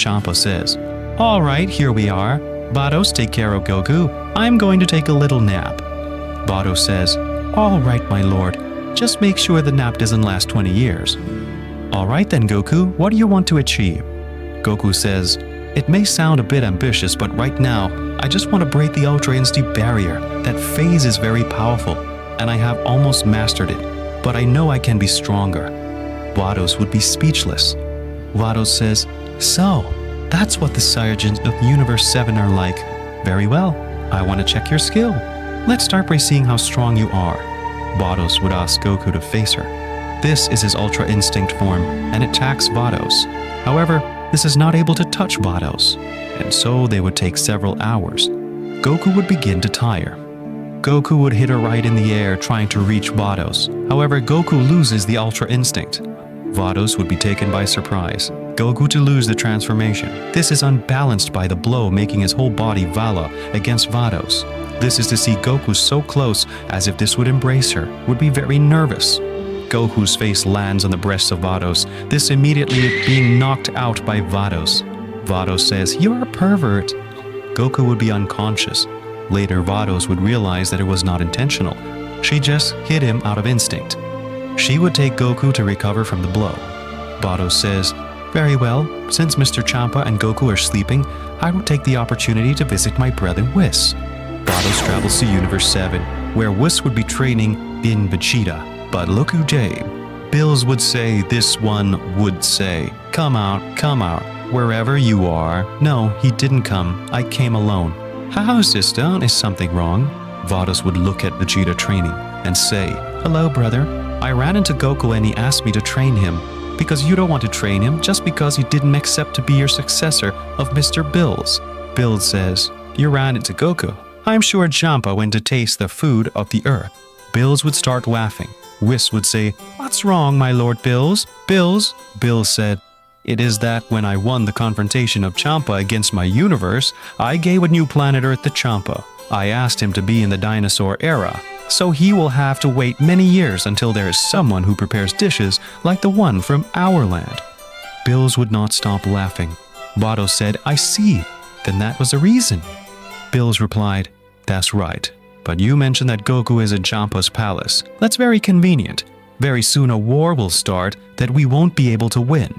Champa says, "All right, here we are. Vados, take care of Goku. I'm going to take a little nap." Vados says, "All right, my lord. Just make sure the nap doesn't last 20 years. "All right then, Goku, what do you want to achieve?" Goku says, "It may sound a bit ambitious, but right now, I just want to break the Ultra Instinct barrier. That phase is very powerful, and I have almost mastered it, but I know I can be stronger." Vados would be speechless. Vados says, "So, that's what the Saiyajins of Universe 7 are like. Very well, I want to check your skill. Let's start by seeing how strong you are." Vados would ask Goku to face her. This is his Ultra Instinct form, and it attacks Vados. However, this is not able to touch Vados, and so they would take several hours. Goku would begin to tire. Goku would hit her right in the air trying to reach Vados. However, Goku loses the Ultra Instinct. Vados would be taken by surprise. Goku to lose the transformation. This is unbalanced by the blow, making his whole body Vala against Vados. This is to see Goku so close as if this would embrace her, would be very nervous. Goku's face lands on the breasts of Vados, this immediately being knocked out by Vados. Vados says, "You're a pervert." Goku would be unconscious. Later, Vados would realize that it was not intentional. She just hit him out of instinct. She would take Goku to recover from the blow. Vados says, "Very well, since Mr. Champa and Goku are sleeping, I will take the opportunity to visit my brother Whis." Vados travels to Universe 7, where Whis would be training in Vegeta. But look who came. Bills would say, this one would say, come out, wherever you are." "No, he didn't come. I came alone." "How, sister? Is something wrong?" Vados would look at Vegeta training and say, "Hello, brother. I ran into Goku and he asked me to train him. Because you don't want to train him just because you didn't accept to be your successor of Mr. Bills." Bills says, "You ran into Goku. I'm sure Champa went to taste the food of the earth." Bills would start laughing. Whis would say, "What's wrong, my lord Bills?" "Bills," Bills said, "it is that when I won the confrontation of Champa against my universe, I gave a new planet Earth to Champa. I asked him to be in the dinosaur era, so he will have to wait many years until there is someone who prepares dishes like the one from our land." Bills would not stop laughing. Vados said, "I see. Then that was the reason." Bills replied, "That's right. But you mentioned that Goku is in Champa's palace. That's very convenient. Very soon a war will start that we won't be able to win."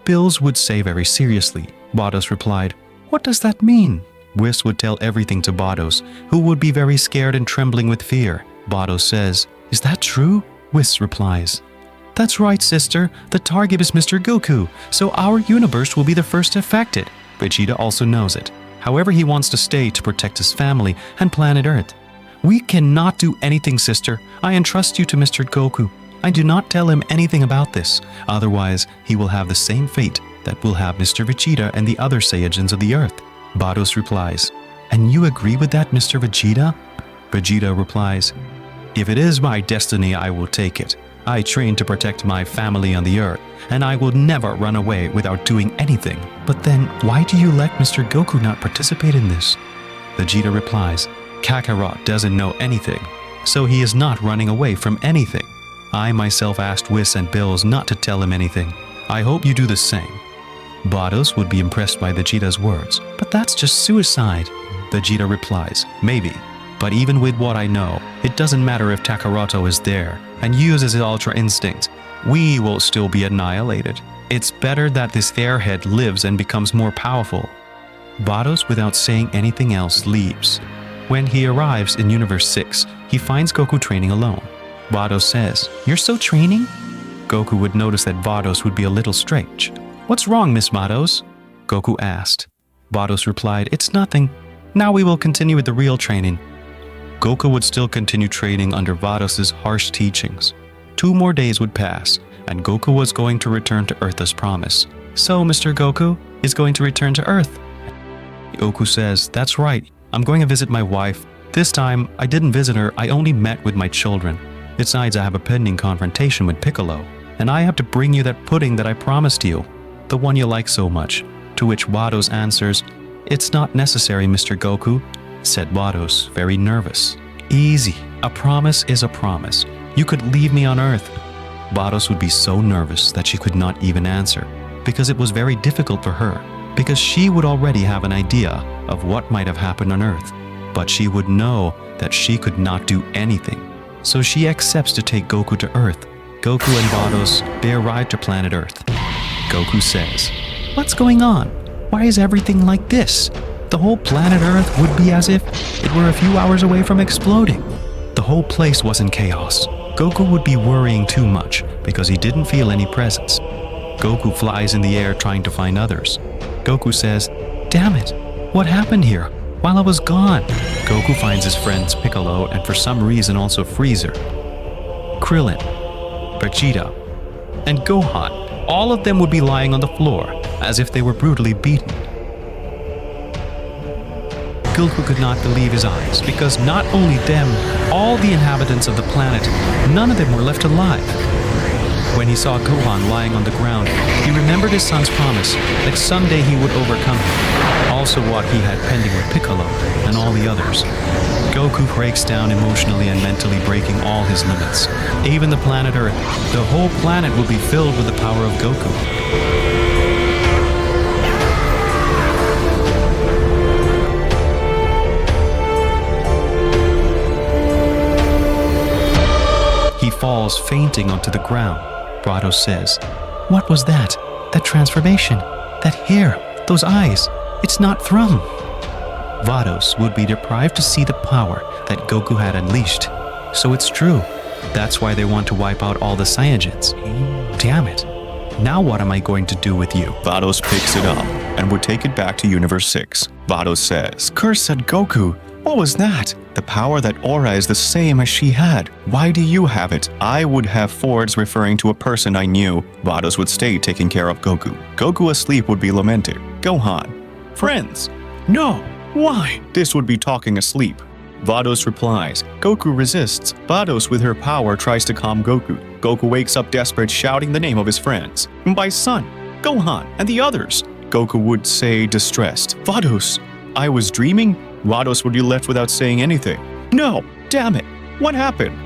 Bills would say very seriously. Vados replied, "What does that mean?" Whis would tell everything to Vados, who would be very scared and trembling with fear. Vados says, "Is that true?" Whis replies, "That's right, sister. The target is Mr. Goku, so our universe will be the first affected." Vegeta also knows it. However, he wants to stay to protect his family and planet Earth. "We cannot do anything, sister. I entrust you to Mr. Goku. I do not tell him anything about this. Otherwise, he will have the same fate that will have Mr. Vegeta and the other Saiyajins of the Earth." Vados replies, "And you agree with that, Mr. Vegeta?" Vegeta replies, "If it is my destiny, I will take it. I train to protect my family on the Earth, and I will never run away without doing anything." "But then, why do you let Mr. Goku not participate in this?" Vegeta replies, "Kakarot doesn't know anything, so he is not running away from anything. I myself asked Whis and Bills not to tell him anything. I hope you do the same." Vados would be impressed by Vegeta's words, "But that's just suicide." Vegeta replies, "Maybe, but even with what I know, it doesn't matter if Kakaroto is there and uses his Ultra Instinct. We will still be annihilated. It's better that this airhead lives and becomes more powerful." Vados, without saying anything else, leaves. When he arrives in Universe 6, he finds Goku training alone. Vados says, "You're still training?" Goku would notice that Vados would be a little strange. "What's wrong, Miss Vados?" Goku asked. Vados replied, "It's nothing. Now we will continue with the real training." Goku would still continue training under Vados' harsh teachings. 2 more days would pass, and Goku was going to return to Earth as promised. "So, Mr. Goku is going to return to Earth?" Goku says, "That's right. I'm going to visit my wife. This time, I didn't visit her, I only met with my children. Besides, I have a pending confrontation with Piccolo, and I have to bring you that pudding that I promised you, the one you like so much." To which Vados answers, "It's not necessary, Mr. Goku," said Vados, very nervous. "Easy. A promise is a promise. You could leave me on Earth." Vados would be so nervous that she could not even answer, because it was very difficult for her. because she would already have an idea of what might have happened on Earth, but she would know that she could not do anything. So she accepts to take Goku to Earth. Goku and Vados, they arrive to planet Earth. Goku says, "What's going on? Why is everything like this? The whole planet Earth would be as if it were a few hours away from exploding." The whole place was in chaos. Goku would be worrying too much because he didn't feel any presence. Goku flies in the air trying to find others. Goku says, "Damn it, what happened here? While I was gone." Goku finds his friends Piccolo and for some reason also Freezer, Krillin, Vegeta, and Gohan. All of them would be lying on the floor as if they were brutally beaten. Goku could not believe his eyes because not only them, all the inhabitants of the planet, none of them were left alive. When he saw Gohan lying on the ground, he remembered his son's promise that someday he would overcome him, also what he had pending with Piccolo and all the others. Goku breaks down emotionally and mentally, breaking all his limits. Even the planet Earth, the whole planet will be filled with the power of Goku. He falls fainting onto the ground. Vados says, "What was that? That transformation? That hair? Those eyes? It's not from." Vados would be deprived to see the power that Goku had unleashed. So it's true. That's why they want to wipe out all the Saiyajins. Damn it. Now what am I going to do with you? Vados picks it up and would take it back to Universe 6. Vados says, "Cursed Goku, what was that? The power that Aura is the same as she had. Why do you have it? I would have Fords referring to a person I knew. Vados would stay taking care of Goku. Goku asleep would be lamented. Gohan, friends, no, why? This would be talking asleep." Vados replies. Goku resists. Vados with her power tries to calm Goku. Goku wakes up desperate, shouting the name of his friends. "My son, Gohan, and the others." Goku would say distressed, "Vados, I was dreaming?" Vados would be left without saying anything. "No, damn it, what happened?"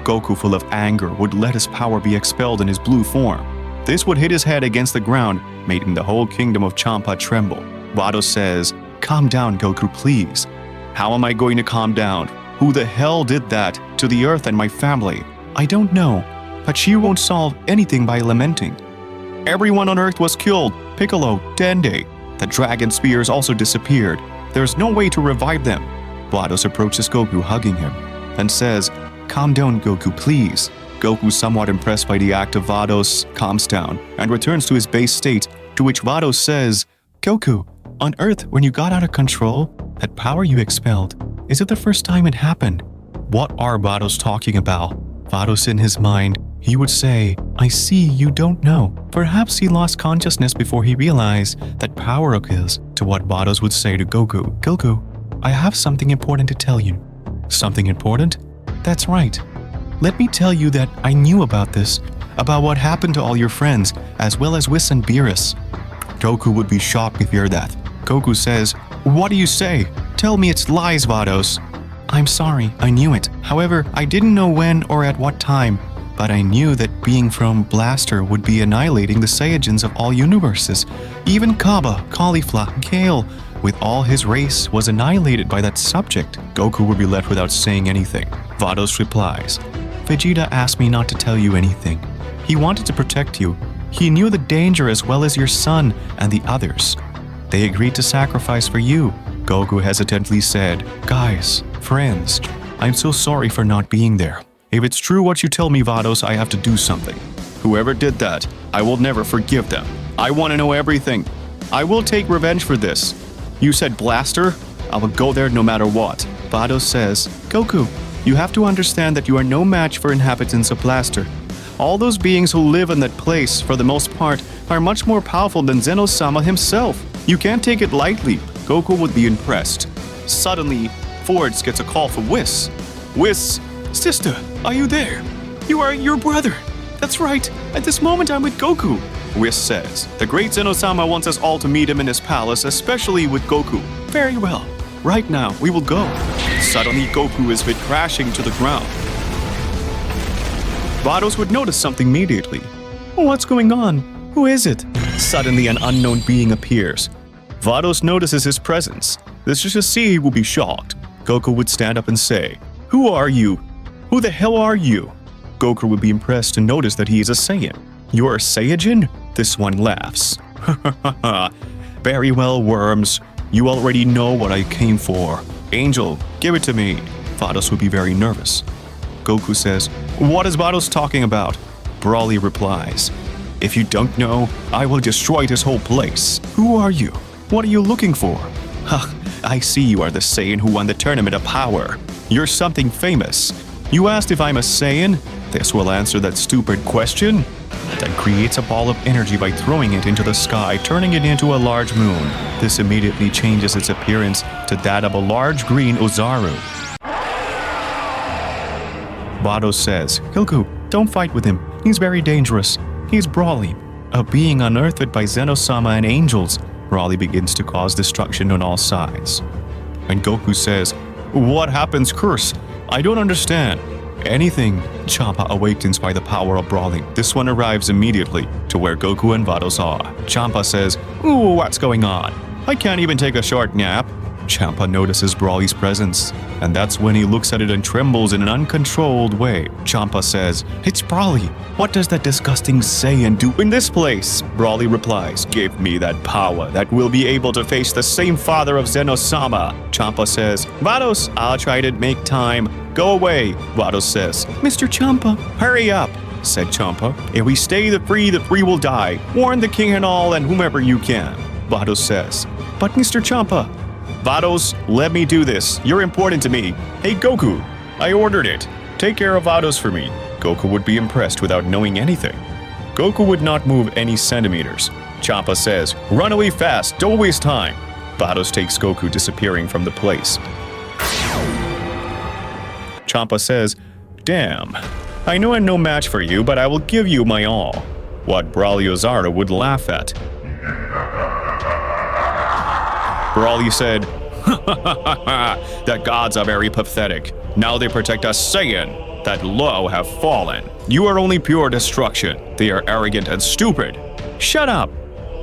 Goku, full of anger, would let his power be expelled in his blue form. This would hit his head against the ground, making the whole kingdom of Champa tremble. Vados says, "Calm down, Goku, please." "How am I going to calm down? Who the hell did that to the Earth and my family?" "I don't know, but she won't solve anything by lamenting. Everyone on Earth was killed. Piccolo, Dende. The dragon spears also disappeared. There's no way to revive them." Vados approaches Goku, hugging him, and says, "Calm down, Goku, please." Goku, somewhat impressed by the act of Vados, calms down and returns to his base state, to which Vados says, "Goku, on Earth, when you got out of control, that power you expelled, is it the first time it happened?" What are Vados talking about? Vados in his mind, he would say, "I see you don't know." Perhaps he lost consciousness before he realized that power of his, to what Vados would say to Goku, "Goku, I have something important to tell you." "Something important?" "That's right. Let me tell you that I knew about this, about what happened to all your friends, as well as Whis and Beerus." Goku would be shocked to hear that. Goku says, "What do you say? Tell me it's lies, Vados." "I'm sorry, I knew it. However, I didn't know when or at what time, but I knew that being from Blaster would be annihilating the Saiyajins of all universes. Even Kaba, Caulifla, Kale, with all his race, was annihilated by that subject." Goku would be left without saying anything. Vados replies, "Vegeta asked me not to tell you anything. He wanted to protect you. He knew the danger as well as your son and the others. They agreed to sacrifice for you." Goku hesitantly said, "Guys, friends, I'm so sorry for not being there. If it's true what you tell me, Vados, I have to do something. Whoever did that, I will never forgive them. I want to know everything. I will take revenge for this. You said Blaster? I will go there no matter what." Vados says, "Goku, you have to understand that you are no match for inhabitants of Blaster. All those beings who live in that place, for the most part, are much more powerful than Zeno-sama himself. You can't take it lightly." Goku would be impressed. Suddenly, Fords gets a call from Whis. "Whis, sister, are you there? You are your brother." "That's right. At this moment I'm with Goku." Whis says, "The great Zeno-sama wants us all to meet him in his palace, especially with Goku." "Very well. Right now, we will go." Suddenly, Goku is hit crashing to the ground. Vados would notice something immediately. What's going on? Who is it? Suddenly an unknown being appears. Vados notices his presence. This just to see he will be shocked. Goku would stand up and say, "Who are you? Who the hell are you?" Goku would be impressed to notice that he is a Saiyan. "You're a Saiyajin?" This one laughs. "Very well, worms. You already know what I came for. Angel, give it to me." Vados would be very nervous. Goku says, "What is Vados talking about?" Broly replies, "If you don't know, I will destroy this whole place. Who are you? What are you looking for?" "Ha, I see you are the Saiyan who won the Tournament of Power. You're something famous. You asked if I'm a Saiyan? This will answer that stupid question." Then creates a ball of energy by throwing it into the sky, turning it into a large moon. This immediately changes its appearance to that of a large green Ozaru. Vados says, "Goku, don't fight with him. He's very dangerous. He's Broly, a being unearthed by Zeno-sama and angels." Broly begins to cause destruction on all sides. And Goku says, "What happens, Curse? I don't understand." "Anything." Champa awakens by the power of Broly. This one arrives immediately to where Goku and Vados are. Champa says, "Ooh, what's going on? I can't even take a short nap." Champa notices Broly's presence, and that's when he looks at it and trembles in an uncontrolled way. Champa says, "It's Broly. What does that disgusting Saiyan do in this place?" Broly replies, "Give me that power that will be able to face the same father of Zeno-sama." Champa says, "Vados, I'll try to make time. Go away." Vados says, "Mr. Champa, hurry up," said Champa. "If we stay the three will die. Warn the king and all and whomever you can." Vados says, "But Mr. Champa." "Vados, let me do this. You're important to me. Hey Goku, I ordered it. Take care of Vados for me." Goku would be impressed without knowing anything. Goku would not move any centimeters. Champa says, "Run away fast, don't waste time." Vados takes Goku, disappearing from the place. Champa says, "Damn, I know I'm no match for you, but I will give you my all." What Broly Ozaru would laugh at. Broly said, "The gods are very pathetic. Now they protect us Saiyan that low have fallen. You are only pure destruction. They are arrogant and stupid." "Shut up.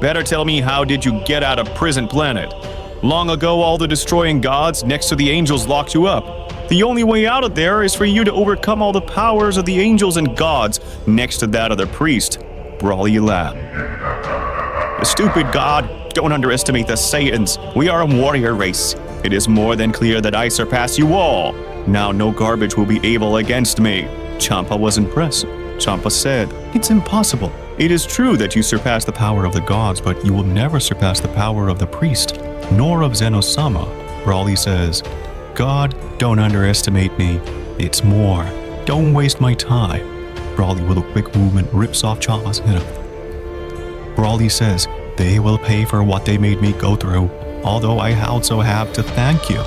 Better tell me, how did you get out of Prison Planet? Long ago all the destroying gods next to the angels locked you up. The only way out of there is for you to overcome all the powers of the angels and gods next to that of the priest." Broly laughed. "The stupid god. Don't underestimate the Saiyans. We are a warrior race. It is more than clear that I surpass you all. Now no garbage will be able against me." Champa was impressed. Champa said, "It's impossible. It is true that you surpass the power of the gods, but you will never surpass the power of the priest, nor of Zeno-sama." Broly says, "God, don't underestimate me. It's more. Don't waste my time." Broly, with a quick movement, rips off Champa's head. Broly says, "They will pay for what they made me go through, although I also have to thank you.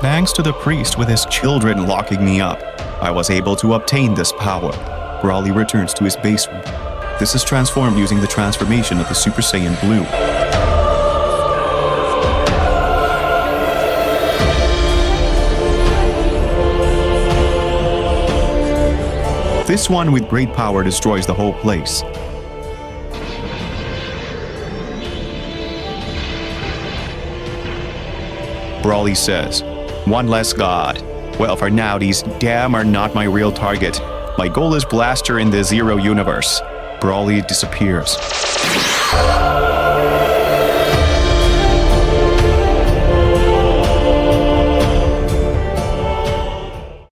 Thanks to the priest with his children locking me up, I was able to obtain this power." Broly returns to his base room. This is transformed using the transformation of the Super Saiyan Blue. This one with great power destroys the whole place. Broly says, "One less god. Well, for now, these damn are not my real target. My goal is Blaster in the Zero universe." Broly disappears.